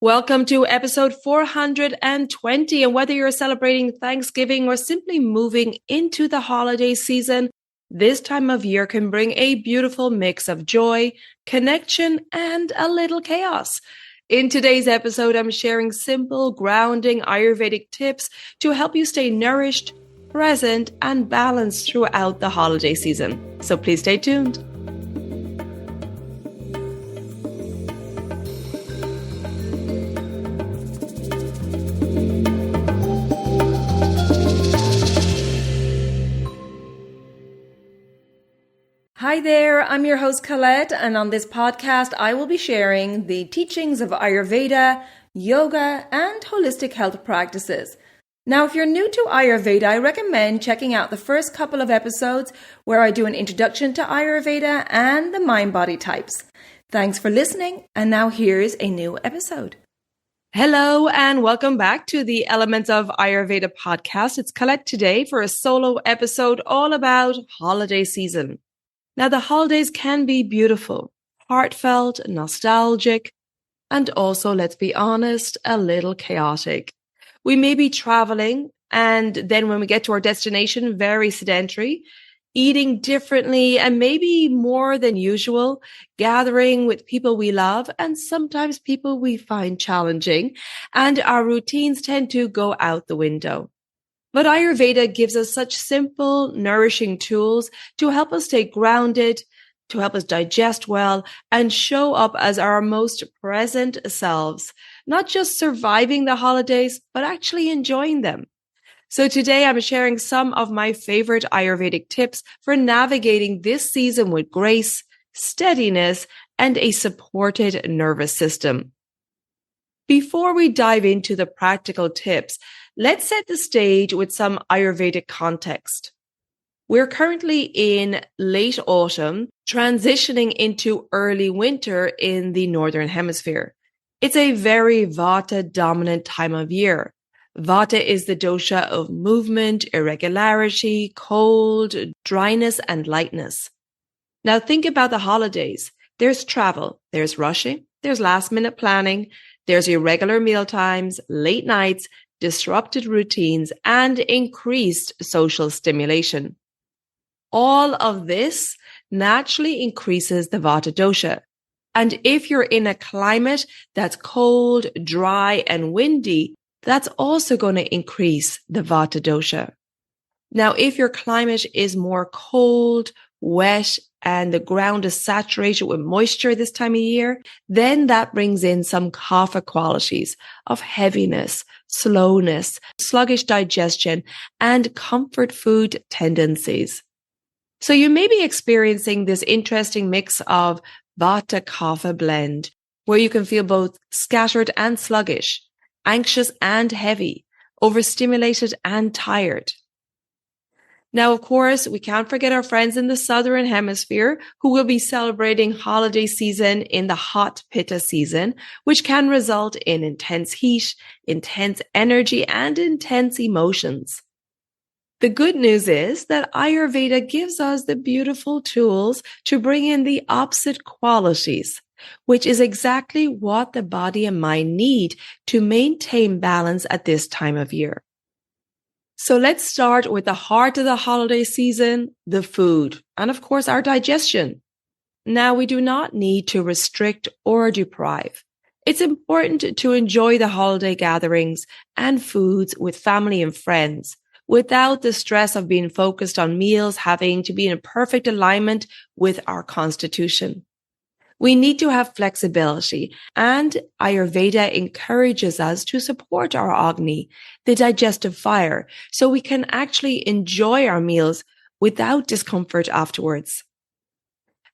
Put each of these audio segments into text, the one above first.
Welcome to episode 420. And whether you're celebrating Thanksgiving or simply moving into the holiday season, this time of year can bring a beautiful mix of joy, connection, and a little chaos. In today's episode, I'm sharing simple, grounding Ayurvedic tips to help you stay nourished, present, and balanced throughout the holiday season. So please stay tuned. Hi there, I'm your host Colette, and on this podcast I will be sharing the teachings of Ayurveda, yoga, and holistic health practices. Now, if you're new to Ayurveda, I recommend checking out the first couple of episodes where I do an introduction to Ayurveda and the mind-body types. Thanks for listening, and now here's a new episode. Hello and welcome back to the Elements of Ayurveda podcast. It's Colette today for a solo episode all about holiday season. Now, the holidays can be beautiful, heartfelt, nostalgic, and also, let's be honest, a little chaotic. We may be traveling, and then when we get to our destination, very sedentary, eating differently and maybe more than usual, gathering with people we love and sometimes people we find challenging, and our routines tend to go out the window. But Ayurveda gives us such simple, nourishing tools to help us stay grounded, to help us digest well, and show up as our most present selves, not just surviving the holidays, but actually enjoying them. So today I'm sharing some of my favorite Ayurvedic tips for navigating this season with grace, steadiness, and a supported nervous system. Before we dive into the practical tips, let's set the stage with some Ayurvedic context. We're currently in late autumn, transitioning into early winter in the Northern Hemisphere. It's a very Vata-dominant time of year. Vata is the dosha of movement, irregularity, cold, dryness, and lightness. Now think about the holidays. There's travel, there's rushing, there's last-minute planning, there's irregular meal times, late nights, disrupted routines, and increased social stimulation. All of this naturally increases the Vata dosha. And if you're in a climate that's cold, dry, and windy, that's also going to increase the Vata dosha. Now, if your climate is more cold, wet, and the ground is saturated with moisture this time of year, then that brings in some kapha qualities of heaviness, slowness, sluggish digestion, and comfort food tendencies. So you may be experiencing this interesting mix of Vata kapha blend, where you can feel both scattered and sluggish, anxious and heavy, overstimulated and tired. Now, of course, we can't forget our friends in the Southern Hemisphere who will be celebrating holiday season in the hot pitta season, which can result in intense heat, intense energy, and intense emotions. The good news is that Ayurveda gives us the beautiful tools to bring in the opposite qualities, which is exactly what the body and mind need to maintain balance at this time of year. So let's start with the heart of the holiday season, the food, and of course our digestion. Now, we do not need to restrict or deprive. It's important to enjoy the holiday gatherings and foods with family and friends without the stress of being focused on meals having to be in perfect alignment with our constitution. We need to have flexibility, and Ayurveda encourages us to support our Agni, the digestive fire, so we can actually enjoy our meals without discomfort afterwards.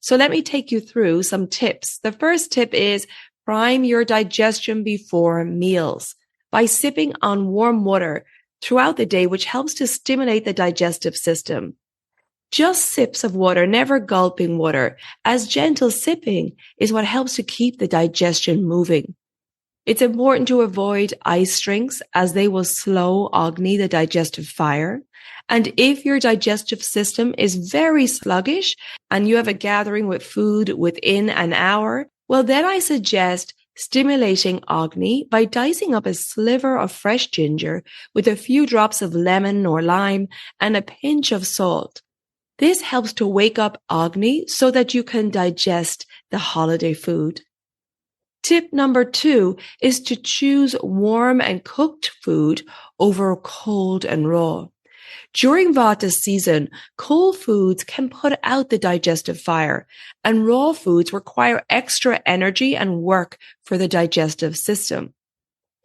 So let me take you through some tips. The first tip is prime your digestion before meals by sipping on warm water throughout the day, which helps to stimulate the digestive system. Just sips of water, never gulping water, as gentle sipping is what helps to keep the digestion moving. It's important to avoid ice drinks as they will slow Agni, the digestive fire. And if your digestive system is very sluggish and you have a gathering with food within an hour, well, then I suggest stimulating Agni by dicing up a sliver of fresh ginger with a few drops of lemon or lime and a pinch of salt. This helps to wake up Agni so that you can digest the holiday food. Tip number 2 is to choose warm and cooked food over cold and raw. During Vata season, cold foods can put out the digestive fire, and raw foods require extra energy and work for the digestive system.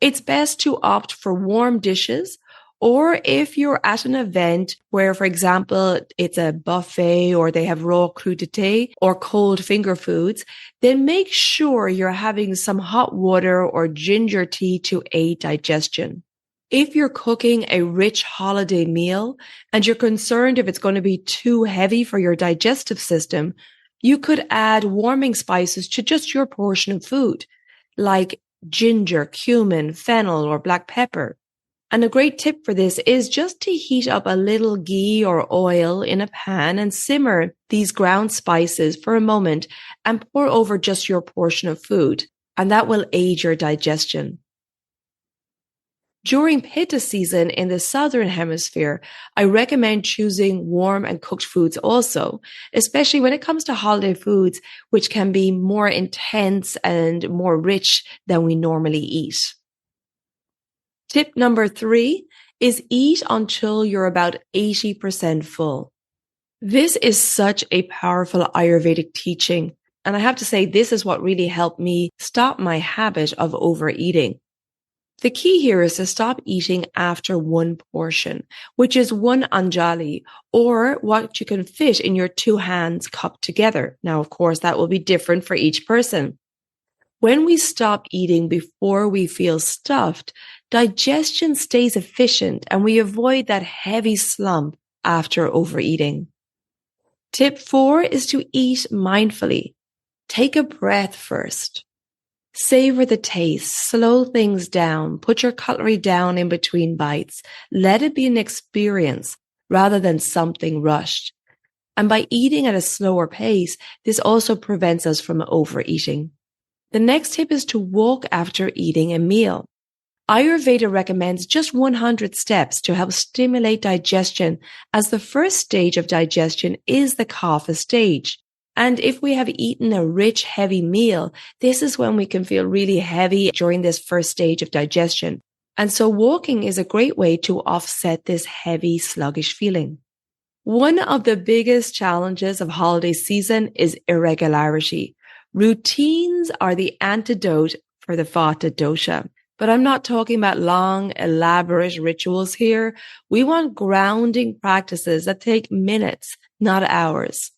It's best to opt for warm dishes, or if you're at an event where, for example, it's a buffet or they have raw crudité or cold finger foods, then make sure you're having some hot water or ginger tea to aid digestion. If you're cooking a rich holiday meal and you're concerned if it's going to be too heavy for your digestive system, you could add warming spices to just your portion of food, like ginger, cumin, fennel, or black pepper. And a great tip for this is just to heat up a little ghee or oil in a pan and simmer these ground spices for a moment and pour over just your portion of food, and that will aid your digestion. During Pitta season in the Southern Hemisphere, I recommend choosing warm and cooked foods also, especially when it comes to holiday foods, which can be more intense and more rich than we normally eat. Tip number 3 is eat until you're about 80% full. This is such a powerful Ayurvedic teaching, and I have to say this is what really helped me stop my habit of overeating. The key here is to stop eating after one portion, which is one anjali, or what you can fit in your 2 hands cupped together. Now, of course, that will be different for each person. When we stop eating before we feel stuffed, digestion stays efficient and we avoid that heavy slump after overeating. Tip 4 is to eat mindfully. Take a breath first. Savor the taste, slow things down, put your cutlery down in between bites. Let it be an experience rather than something rushed. And by eating at a slower pace, this also prevents us from overeating. The next tip is to walk after eating a meal. Ayurveda recommends just 100 steps to help stimulate digestion, as the first stage of digestion is the kapha stage. And if we have eaten a rich, heavy meal, this is when we can feel really heavy during this first stage of digestion. And so walking is a great way to offset this heavy, sluggish feeling. One of the biggest challenges of holiday season is irregularity. Routines are the antidote for the Vata dosha. But I'm not talking about long, elaborate rituals here. We want grounding practices that take minutes, not hours.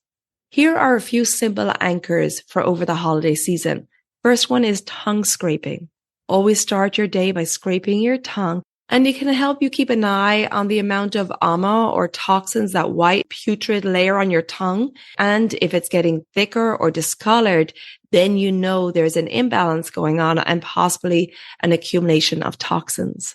Here are a few simple anchors for over the holiday season. First one is tongue scraping. Always start your day by scraping your tongue, and it can help you keep an eye on the amount of ama or toxins, that white putrid layer on your tongue. And if it's getting thicker or discolored, then you know there's an imbalance going on and possibly an accumulation of toxins.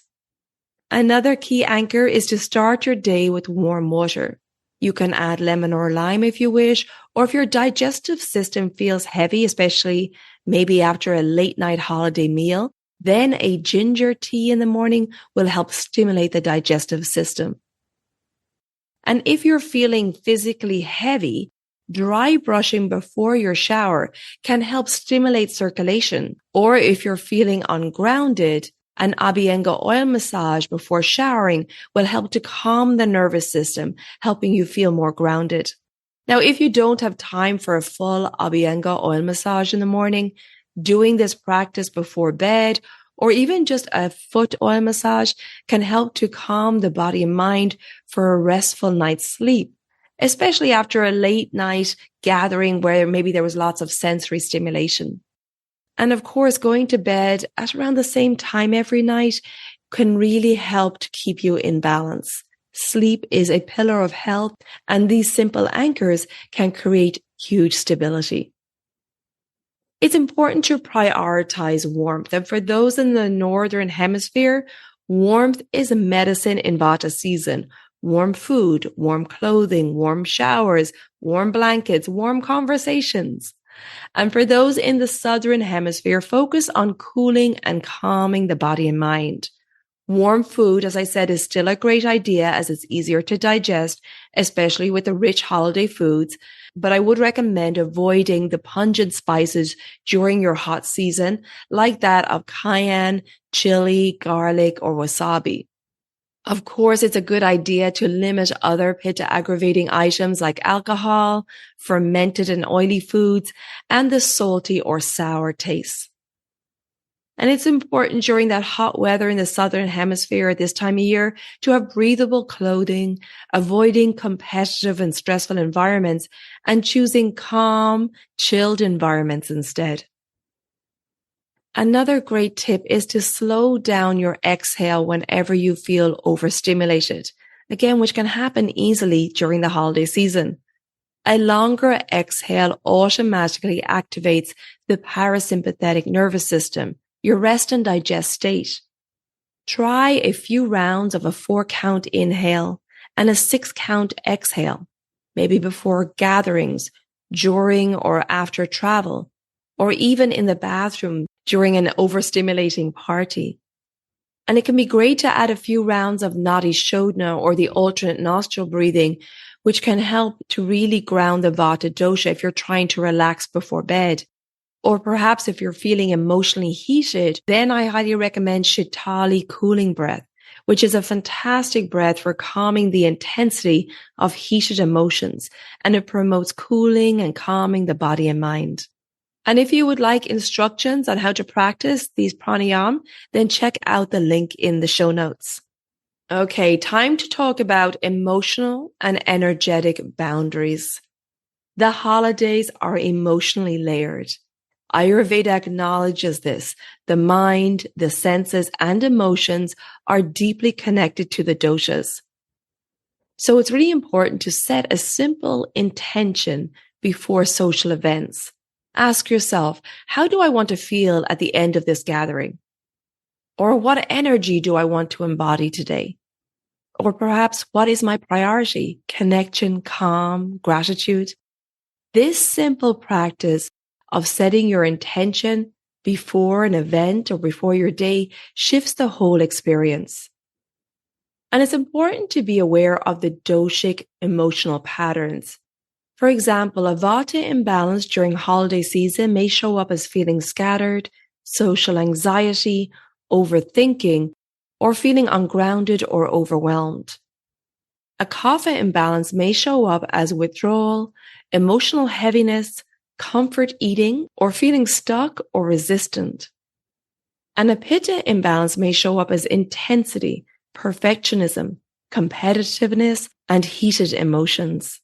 Another key anchor is to start your day with warm water. You can add lemon or lime if you wish, or if your digestive system feels heavy, especially maybe after a late night holiday meal, then a ginger tea in the morning will help stimulate the digestive system. And if you're feeling physically heavy, dry brushing before your shower can help stimulate circulation. Or if you're feeling ungrounded, an Abhyanga oil massage before showering will help to calm the nervous system, helping you feel more grounded. Now, if you don't have time for a full Abhyanga oil massage in the morning, doing this practice before bed, or even just a foot oil massage can help to calm the body and mind for a restful night's sleep, especially after a late night gathering where maybe there was lots of sensory stimulation. And of course, going to bed at around the same time every night can really help to keep you in balance. Sleep is a pillar of health, and these simple anchors can create huge stability. It's important to prioritize warmth. And for those in the Northern Hemisphere, warmth is a medicine in Vata season. Warm food, warm clothing, warm showers, warm blankets, warm conversations. And for those in the southern hemisphere, focus on cooling and calming the body and mind. Warm food, as I said, is still a great idea as it's easier to digest, especially with the rich holiday foods. But I would recommend avoiding the pungent spices during your hot season, like that of cayenne, chili, garlic, or wasabi. Of course, it's a good idea to limit other pitta aggravating items like alcohol, fermented and oily foods, and the salty or sour tastes. And it's important during that hot weather in the southern hemisphere at this time of year to have breathable clothing, avoiding competitive and stressful environments, and choosing calm, chilled environments instead. Another great tip is to slow down your exhale whenever you feel overstimulated, again, which can happen easily during the holiday season. A longer exhale automatically activates the parasympathetic nervous system, your rest and digest state. Try a few rounds of a 4-count inhale and a 6-count exhale, maybe before gatherings, during or after travel, or even in the bathroom during an overstimulating party. And it can be great to add a few rounds of nadi shodhana or the alternate nostril breathing, which can help to really ground the vata dosha if you're trying to relax before bed. Or perhaps if you're feeling emotionally heated, then I highly recommend Shitali cooling breath, which is a fantastic breath for calming the intensity of heated emotions, and it promotes cooling and calming the body and mind. And if you would like instructions on how to practice these pranayam, then check out the link in the show notes. Okay, time to talk about emotional and energetic boundaries. The holidays are emotionally layered. Ayurveda acknowledges this. The mind, the senses, and emotions are deeply connected to the doshas. So it's really important to set a simple intention before social events. Ask yourself, how do I want to feel at the end of this gathering? Or what energy do I want to embody today? Or perhaps what is my priority? Connection, calm, gratitude. This simple practice of setting your intention before an event or before your day shifts the whole experience. And it's important to be aware of the doshic emotional patterns. For example, a vata imbalance during holiday season may show up as feeling scattered, social anxiety, overthinking, or feeling ungrounded or overwhelmed. A kapha imbalance may show up as withdrawal, emotional heaviness, comfort eating, or feeling stuck or resistant. And a pitta imbalance may show up as intensity, perfectionism, competitiveness, and heated emotions.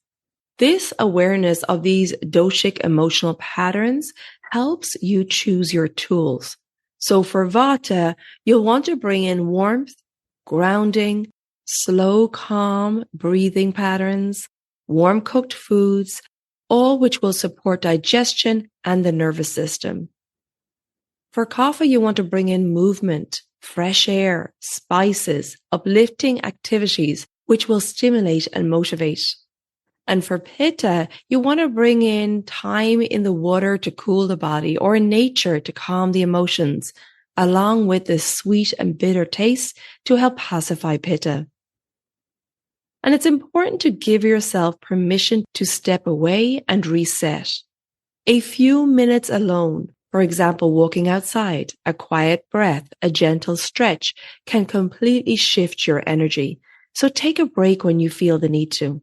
This awareness of these doshic emotional patterns helps you choose your tools. So for vata, you'll want to bring in warmth, grounding, slow, calm breathing patterns, warm cooked foods, all which will support digestion and the nervous system. For kapha, you want to bring in movement, fresh air, spices, uplifting activities, which will stimulate and motivate. And for pitta, you want to bring in time in the water to cool the body or in nature to calm the emotions, along with the sweet and bitter taste to help pacify pitta. And it's important to give yourself permission to step away and reset. A few minutes alone, for example, walking outside, a quiet breath, a gentle stretch can completely shift your energy. So take a break when you feel the need to.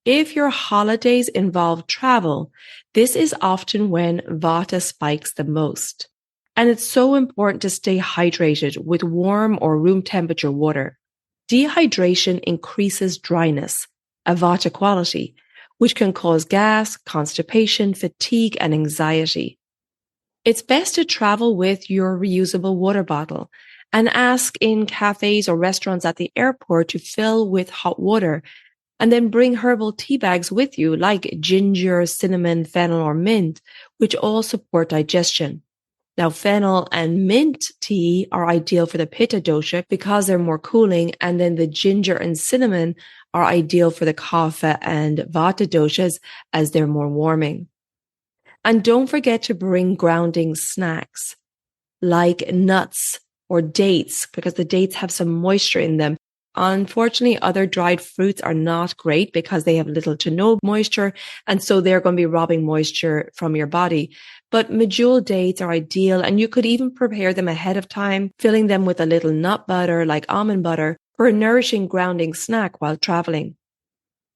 If your holidays involve travel, this is often when vata spikes the most. And it's so important to stay hydrated with warm or room temperature water. Dehydration increases dryness, a vata quality, which can cause gas, constipation, fatigue, and anxiety. It's best to travel with your reusable water bottle and ask in cafes or restaurants at the airport to fill with hot water, and then bring herbal tea bags with you like ginger, cinnamon, fennel, or mint, which all support digestion. Now, fennel and mint tea are ideal for the pitta dosha because they're more cooling, and then the ginger and cinnamon are ideal for the kapha and vata doshas as they're more warming. And don't forget to bring grounding snacks like nuts or dates, because the dates have some moisture in them. Unfortunately, other dried fruits are not great because they have little to no moisture, and so they're going to be robbing moisture from your body. But medjool dates are ideal, and you could even prepare them ahead of time, filling them with a little nut butter like almond butter for a nourishing grounding snack while traveling.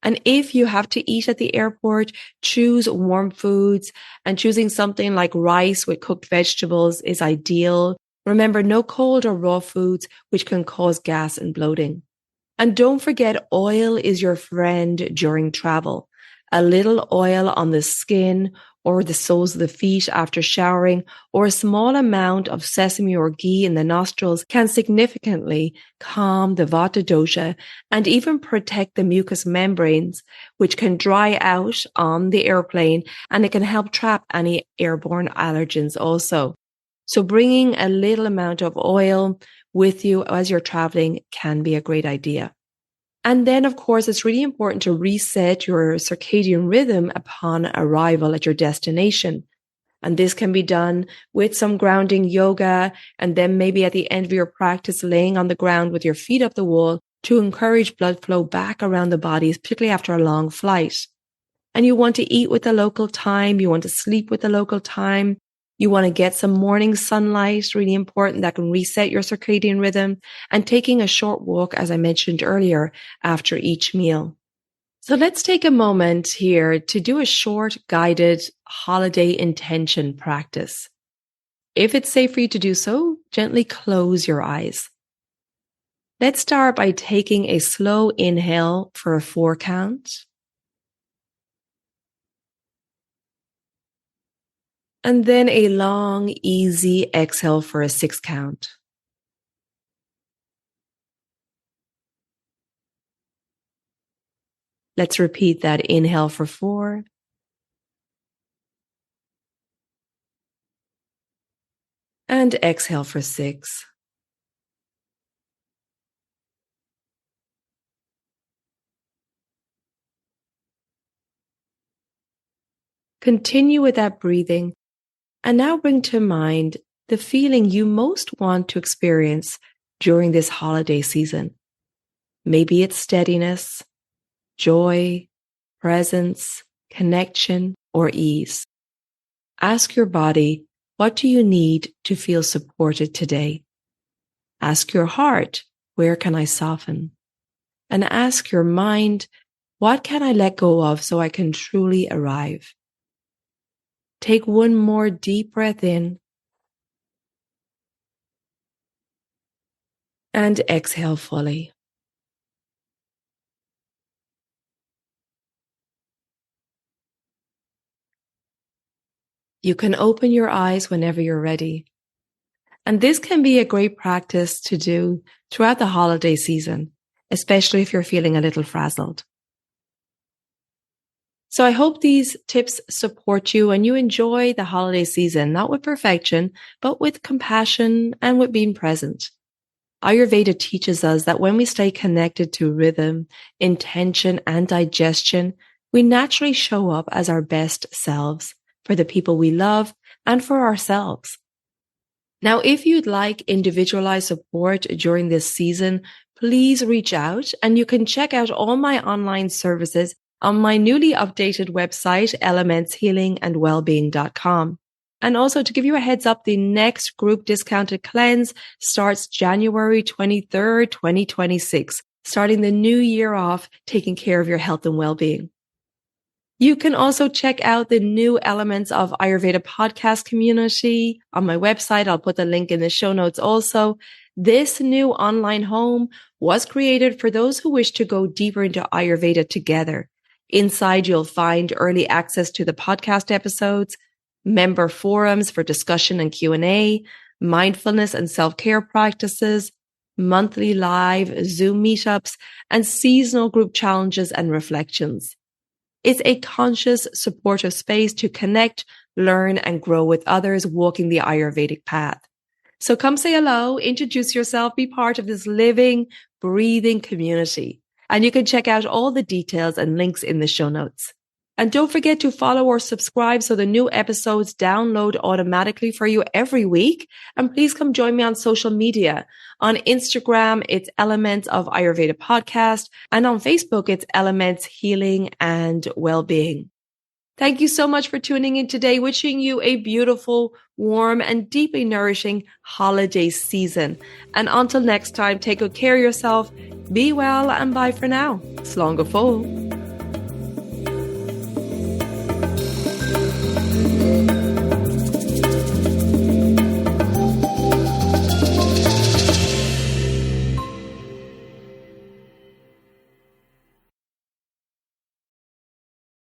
And if you have to eat at the airport, choose warm foods, and choosing something like rice with cooked vegetables is ideal. Remember, no cold or raw foods, which can cause gas and bloating. And don't forget, oil is your friend during travel. A little oil on the skin or the soles of the feet after showering, or a small amount of sesame or ghee in the nostrils can significantly calm the vata dosha and even protect the mucous membranes, which can dry out on the airplane, and it can help trap any airborne allergens also. So bringing a little amount of oil with you as you're traveling can be a great idea. And then, of course, it's really important to reset your circadian rhythm upon arrival at your destination. And this can be done with some grounding yoga, and then maybe at the end of your practice, laying on the ground with your feet up the wall to encourage blood flow back around the body, particularly after a long flight. And you want to eat with the local time. You want to sleep with the local time. You want to get some morning sunlight, really important, that can reset your circadian rhythm, and taking a short walk, as I mentioned earlier, after each meal. So let's take a moment here to do a short guided holiday intention practice. If it's safe for you to do so, gently close your eyes. Let's start by taking a slow inhale for a 4 count. And then a long, easy exhale for a 6 count. Let's repeat that inhale for 4. And exhale for 6. Continue with that breathing. And now bring to mind the feeling you most want to experience during this holiday season. Maybe it's steadiness, joy, presence, connection, or ease. Ask your body, what do you need to feel supported today? Ask your heart, where can I soften? And ask your mind, what can I let go of so I can truly arrive? Take one more deep breath in and exhale fully. You can open your eyes whenever you're ready. And this can be a great practice to do throughout the holiday season, especially if you're feeling a little frazzled. So I hope these tips support you and you enjoy the holiday season, not with perfection, but with compassion and with being present. Ayurveda teaches us that when we stay connected to rhythm, intention, and digestion, we naturally show up as our best selves for the people we love and for ourselves. Now, if you'd like individualized support during this season, please reach out, and you can check out all my online services on my newly updated website, elementshealingandwellbeing.com. And also, to give you a heads up, the next group discounted cleanse starts January 23rd, 2026, starting the new year off, taking care of your health and well-being. You can also check out the new elements of Ayurveda podcast community on my website. I'll put the link in the show notes also. This new online home was created for those who wish to go deeper into Ayurveda together. Inside, you'll find early access to the podcast episodes, member forums for discussion and Q&A, mindfulness and self-care practices, monthly live Zoom meetups, and seasonal group challenges and reflections. It's a conscious, supportive space to connect, learn, and grow with others walking the Ayurvedic path. So come say hello, introduce yourself, be part of this living, breathing community. And you can check out all the details and links in the show notes. And don't forget to follow or subscribe so the new episodes download automatically for you every week. And please come join me on social media. On Instagram, it's Elements of Ayurveda Podcast. And on Facebook, it's Elements Healing and Wellbeing. Thank you so much for tuning in today. Wishing you a beautiful, warm, and deeply nourishing holiday season. And until next time, take good care of yourself. Be well and bye for now. Slán go fóill.